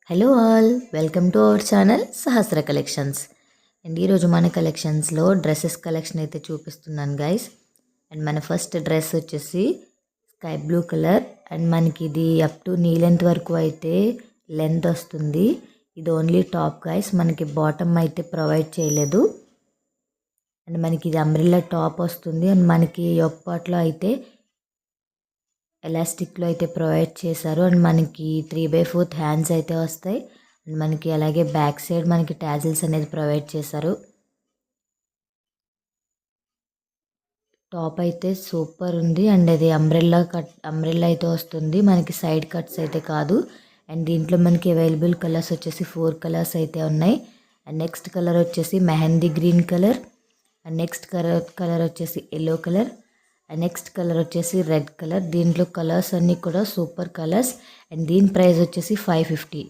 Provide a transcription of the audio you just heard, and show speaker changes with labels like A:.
A: Hello all, welcome to our channel Sahasra collections. And ఈరోజు మన కలెక్షన్స్లో డ్రెస్సెస్ కలెక్షన్ అయితే చూపిస్తున్నాను గైస్. అండ్ మన ఫస్ట్ డ్రెస్ వచ్చేసి స్కై బ్లూ కలర్. అండ్ మనకి ఇది అప్ టు నీ లెంత్ వరకు అయితే లెంత్ వస్తుంది. ఇది ఓన్లీ టాప్ గైస్, మనకి బాటమ్ అయితే ప్రొవైడ్ చేయలేదు. అండ్ మనకి ఇది అంబ్రిల్లా టాప్ వస్తుంది. అండ్ మనకి యొప్పాట్లో అయితే ఎలాస్టిక్లో అయితే ప్రొవైడ్ చేశారు. అండ్ మనకి 3/4 హ్యాండ్స్ అయితే వస్తాయి. అండ్ మనకి అలాగే బ్యాక్ సైడ్ మనకి టాజిల్స్ అనేది ప్రొవైడ్ చేశారు. టాప్ అయితే సూపర్ ఉంది. అండ్ అది అంబ్రెల్లా అయితే వస్తుంది, మనకి సైడ్ కట్స్ అయితే కాదు. అండ్ దీంట్లో మనకి అవైలబుల్ కలర్స్ వచ్చేసి 4 కలర్స్ అయితే ఉన్నాయి. అండ్ నెక్స్ట్ కలర్ వచ్చేసి mehndi green colour. And next colour వచ్చేసి yellow colour. And next colour వచ్చేసి రెడ్ కలర్. దీంట్లో కలర్స్ అన్నీ కూడా సూపర్ కలర్స్. అండ్ దీని ప్రైస్ వచ్చేసి 550.